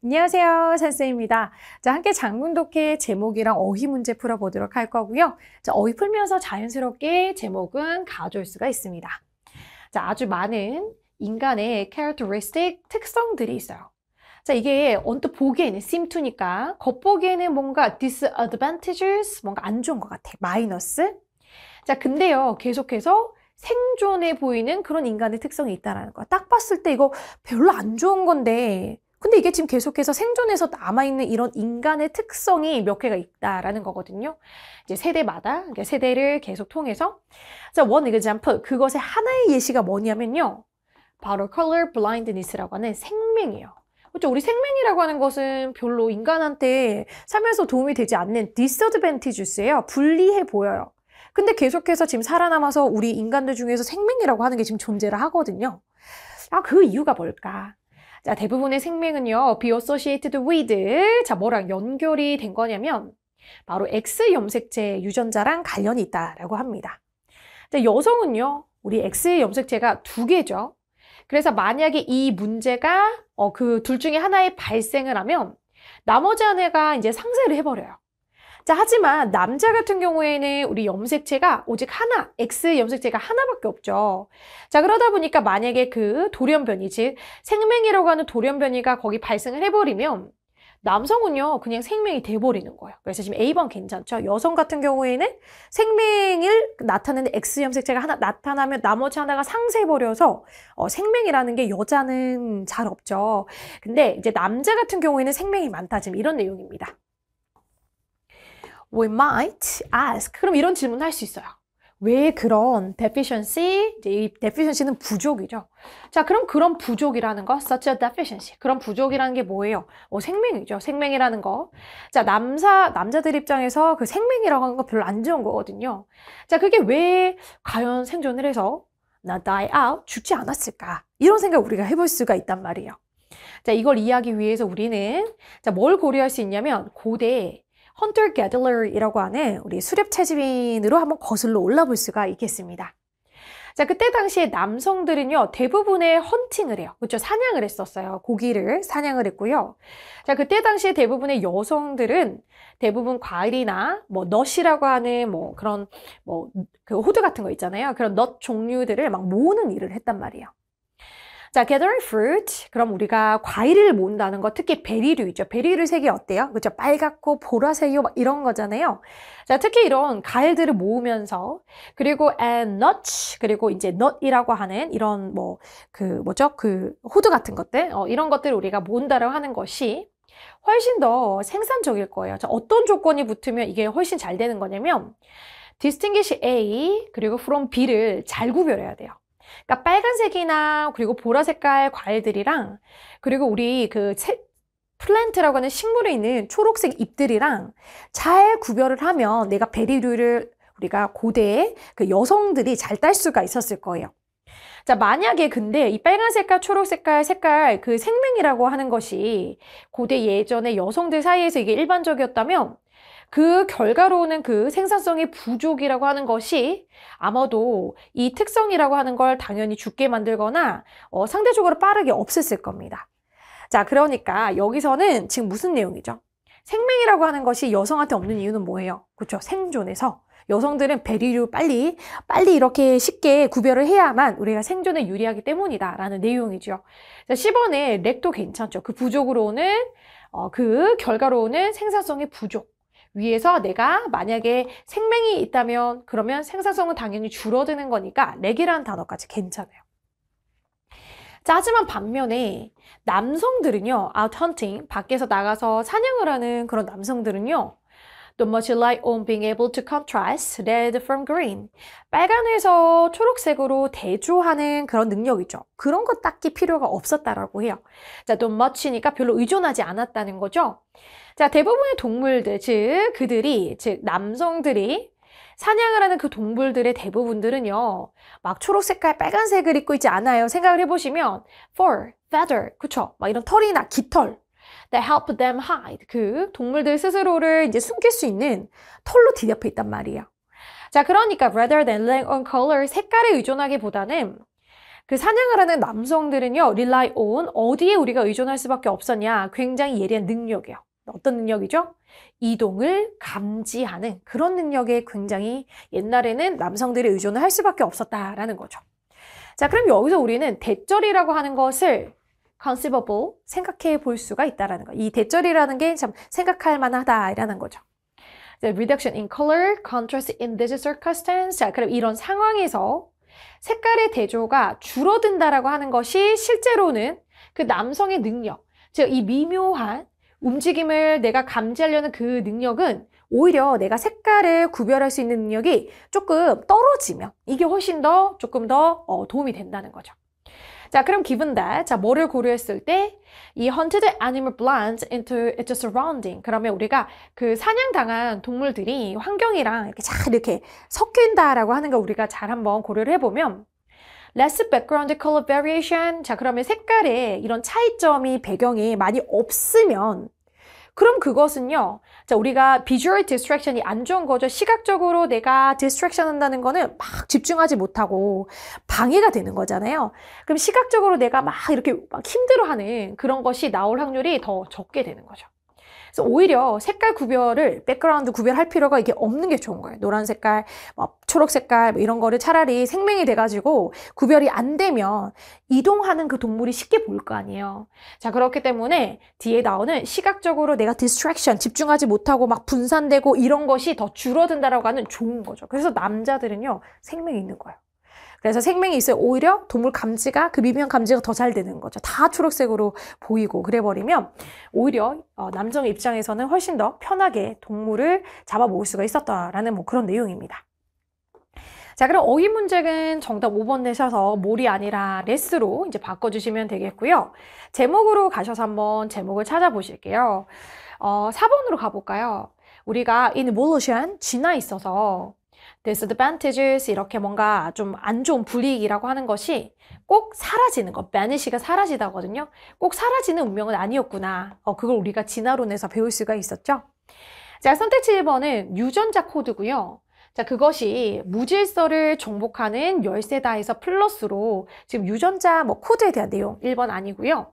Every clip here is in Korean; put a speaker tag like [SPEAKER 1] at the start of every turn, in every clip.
[SPEAKER 1] 안녕하세요, 선생님입니다. 자, 함께 장문독해 제목이랑 어휘 문제 풀어보도록 할 거고요. 자, 어휘 풀면서 자연스럽게 제목은 가져올 수가 있습니다. 자, 아주 많은 인간의 characteristic 특성들이 있어요. 자, 이게 언뜻 보기에는 seem to니까 겉보기에는 뭔가 disadvantages, 뭔가 안 좋은 것 같아. 마이너스. 자, 근데요, 계속해서 생존해 보이는 그런 인간의 특성이 있다는 거. 딱 봤을 때 이거 별로 안 좋은 건데, 근데 이게 지금 계속해서 생존해서 남아있는 이런 인간의 특성이 몇 개가 있다라는 거거든요. 이제 세대마다, 그러니까 세대를 계속 통해서. 자, one example. 그것의 하나의 예시가 뭐냐면요. 바로 color blindness라고 하는 생맹이에요. 그렇죠? 우리 생맹이라고 하는 것은 별로 인간한테 살면서 도움이 되지 않는 disadvantages예요. 불리해 보여요. 근데 계속해서 지금 살아남아서 우리 인간들 중에서 생명이라고 하는 게 지금 존재를 하거든요. 아, 그 이유가 뭘까? 자, 대부분의 생명은요, be associated with, 자, 뭐랑 연결이 된 거냐면, 바로 X 염색체 유전자랑 관련이 있다라고 합니다. 자, 여성은요, 우리 X 염색체가 2개죠. 그래서 만약에 이 문제가, 그 둘 중에 하나의 발생을 하면, 나머지 하나가 이제 상쇄를 해버려요. 자, 하지만 남자 같은 경우에는 우리 염색체가 오직 하나, X 염색체가 하나밖에 없죠. 자, 그러다 보니까 만약에 그 돌연변이, 즉 생명이라고 하는 돌연변이가 거기 발생을 해버리면 남성은요, 그냥 생명이 돼버리는 거예요. 그래서 지금 A번 괜찮죠? 여성 같은 경우에는 생명을 나타내는 X 염색체가 하나 나타나면 나머지 하나가 상쇄해버려서 생명이라는 게 여자는 잘 없죠. 근데 이제 남자 같은 경우에는 생명이 많다. 지금 이런 내용입니다. We might ask. 그럼 이런 질문을 할 수 있어요. 왜 그런 deficiency? 이제 이 deficiency는 부족이죠. 자, 그럼 그런 부족이라는 거, such a deficiency. 그런 부족이라는 게 뭐예요? 생명이죠. 생명이라는 거. 자, 남자들 입장에서 그 생명이라고 하는 거 별로 안 좋은 거거든요. 자, 그게 왜 과연 생존을 해서 나 die out, 죽지 않았을까? 이런 생각 우리가 해볼 수가 있단 말이에요. 자, 이걸 이해하기 위해서 우리는 자, 뭘 고려할 수 있냐면 고대 헌터-게들러이라고 하는 우리 수렵 채집인으로 한번 거슬러 올라볼 수가 있겠습니다. 자, 그때 당시에 남성들은요, 대부분의 헌팅을 해요. 그렇죠? 사냥을 했었어요. 고기를 사냥을 했고요. 자, 그때 당시에 대부분의 여성들은 대부분 과일이나 뭐 넛이라고 하는 뭐 그런 그 호두 같은 거 있잖아요. 그런 넛 종류들을 막 모으는 일을 했단 말이에요. 자, gathering fruit. 그럼 우리가 과일을 모은다는 거, 특히 베리류이죠. 베리류 색이 어때요? 그렇죠? 빨갛고 보라색이요, 막 이런 거잖아요. 자, 특히 이런 과일들을 모으면서, 그리고 and nuts, 그리고 이제 nut이라고 하는 이런 그 호두 같은 것들, 이런 것들을 우리가 모은다라고 하는 것이 훨씬 더 생산적일 거예요. 자, 어떤 조건이 붙으면 이게 훨씬 잘 되는 거냐면, distinguish A, 그리고 from B를 잘 구별해야 돼요. 그러니까 빨간색이나 그리고 보라 색깔 과일들이랑 그리고 우리 그 플랜트라고 하는 식물에 있는 초록색 잎들이랑 잘 구별을 하면 내가 베리류를 우리가 고대에 그 여성들이 잘 딸 수가 있었을 거예요. 자, 만약에 근데 이 빨간 색깔, 초록 색깔 그 생명이라고 하는 것이 고대 예전에 여성들 사이에서 이게 일반적이었다면 그 결과로는 그 생산성의 부족이라고 하는 것이 아마도 이 특성이라고 하는 걸 당연히 죽게 만들거나 상대적으로 빠르게 없앴을 겁니다. 자, 그러니까 여기서는 지금 무슨 내용이죠? 생명이라고 하는 것이 여성한테 없는 이유는 뭐예요? 그렇죠? 생존에서 여성들은 베리류 빨리 이렇게 쉽게 구별을 해야만 우리가 생존에 유리하기 때문이다라는 내용이죠. 자, 10번에 렉도 괜찮죠? 그 부족으로 오는 그 결과로 오는 생산성의 부족. 위에서 내가 만약에 생명이 있다면 그러면 생산성은 당연히 줄어드는 거니까 렉이라는 단어까지 괜찮아요. 자, 하지만 반면에 남성들은요, out hunting, 밖에서 나가서 사냥을 하는 그런 남성들은요, don't much rely on being able to contrast red from green. 빨간에서 초록색으로 대조하는 그런 능력이죠. 그런 거 딱히 필요가 없었다라고 해요. 자, don't much니까 별로 의존하지 않았다는 거죠. 자, 대부분의 동물들, 즉 남성들이 사냥을 하는 그 동물들의 대부분들은요, 막 초록색깔 빨간색을 입고 있지 않아요. 생각을 해보시면 fur, feather, 그쵸? 막 이런 털이나 깃털 that help them hide. 그 동물들 스스로를 이제 숨길 수 있는 털로 뒤덮여 있단 말이에요. 자, 그러니까 rather than relying on color, 색깔에 의존하기보다는 그 사냥을 하는 남성들은요, rely on 어디에 우리가 의존할 수밖에 없었냐? 굉장히 예리한 능력이에요. 어떤 능력이죠? 이동을 감지하는 그런 능력에 굉장히 옛날에는 남성들이 의존을 할 수밖에 없었다라는 거죠. 자, 그럼 여기서 우리는 대절이라고 하는 것을 conceivable, 생각해 볼 수가 있다라는 거. 이 대절이라는 게 참 생각할 만하다라는 거죠. reduction in color, contrast in this circumstance. 자, 그럼 이런 상황에서 색깔의 대조가 줄어든다라고 하는 것이 실제로는 그 남성의 능력, 즉 이 미묘한 움직임을 내가 감지하려는 그 능력은 오히려 내가 색깔을 구별할 수 있는 능력이 조금 떨어지면 이게 훨씬 더 조금 더 도움이 된다는 거죠. 자, 그럼 given that, 자, 뭐를 고려했을 때 이 hunted animal blends into its surrounding. 그러면 우리가 그 사냥당한 동물들이 환경이랑 이렇게 잘 이렇게 섞인다라고 하는 거 우리가 잘 한번 고려를 해보면 less background color variation. 자, 그러면 색깔에 이런 차이점이 배경이 많이 없으면 그럼 그것은요. 자, 우리가 visual distraction이 안 좋은 거죠. 시각적으로 내가 distraction 한다는 거는 막 집중하지 못하고 방해가 되는 거잖아요. 그럼 시각적으로 내가 막 이렇게 막 힘들어하는 그런 것이 나올 확률이 더 적게 되는 거죠. 그래서 오히려 색깔 구별을, 백그라운드 구별할 필요가 이게 없는 게 좋은 거예요. 노란 색깔, 초록 색깔 이런 거를 차라리 생명이 돼가지고 구별이 안 되면 이동하는 그 동물이 쉽게 보일 거 아니에요. 자, 그렇기 때문에 뒤에 나오는 시각적으로 내가 distraction, 집중하지 못하고 막 분산되고 이런 것이 더 줄어든다라고 하는 좋은 거죠. 그래서 남자들은요, 생명이 있는 거예요. 그래서 생명이 있어요. 오히려 동물 감지가, 그 미묘한 감지가 더 잘 되는 거죠. 다 초록색으로 보이고 그래버리면 오히려 남성 입장에서는 훨씬 더 편하게 동물을 잡아먹을 수가 있었다라는 뭐 그런 내용입니다. 자, 그럼 어휘 문제는 정답 5번 내셔서 몰이 아니라 레스로 이제 바꿔주시면 되겠고요. 제목으로 가셔서 한번 제목을 찾아보실게요. 4번으로 가볼까요? 우리가 involution, 진화 있어서 disadvantages 이렇게 뭔가 좀 안 좋은 불이익이라고 하는 것이 꼭 사라지는 것, vanish가 사라지다거든요. 꼭 사라지는 운명은 아니었구나. 그걸 우리가 진화론에서 배울 수가 있었죠. 자, 선택지 1번은 유전자 코드고요. 자, 그것이 무질서를 정복하는 열쇠다 해서 플러스로 지금 유전자 코드에 대한 내용 1번 아니고요.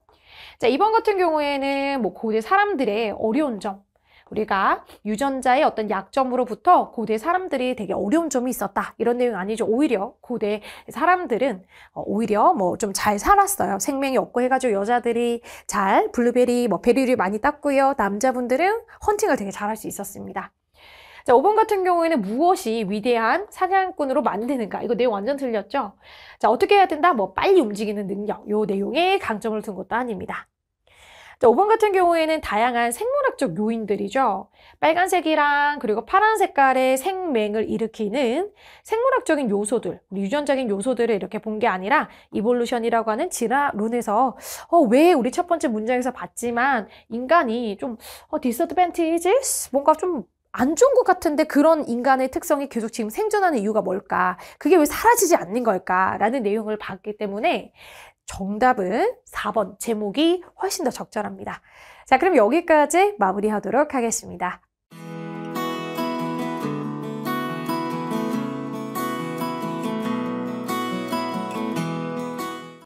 [SPEAKER 1] 자, 2번 같은 경우에는 고대 사람들의 어려운 점, 우리가 유전자의 어떤 약점으로부터 고대 사람들이 되게 어려운 점이 있었다. 이런 내용 아니죠. 오히려 고대 사람들은 오히려 좀 잘 살았어요. 생명이 없고 해가지고 여자들이 잘 블루베리, 베리를 많이 땄고요. 남자분들은 헌팅을 되게 잘할 수 있었습니다. 자, 5번 같은 경우에는 무엇이 위대한 사냥꾼으로 만드는가? 이거 내용 완전 틀렸죠? 자, 어떻게 해야 된다? 빨리 움직이는 능력. 요 내용에 강점을 둔 것도 아닙니다. 자, 5번 같은 경우에는 다양한 생물학적 요인들이죠. 빨간색이랑 그리고 파란 색깔의 생맹을 일으키는 생물학적인 요소들, 유전적인 요소들을 이렇게 본 게 아니라 이볼루션이라고 하는 진화론에서 왜 우리 첫 번째 문장에서 봤지만 인간이 좀 disadvantages? 뭔가 좀 안 좋은 것 같은데 그런 인간의 특성이 계속 지금 생존하는 이유가 뭘까? 그게 왜 사라지지 않는 걸까? 라는 내용을 봤기 때문에 정답은 4번 제목이 훨씬 더 적절합니다. 자, 그럼 여기까지 마무리하도록 하겠습니다.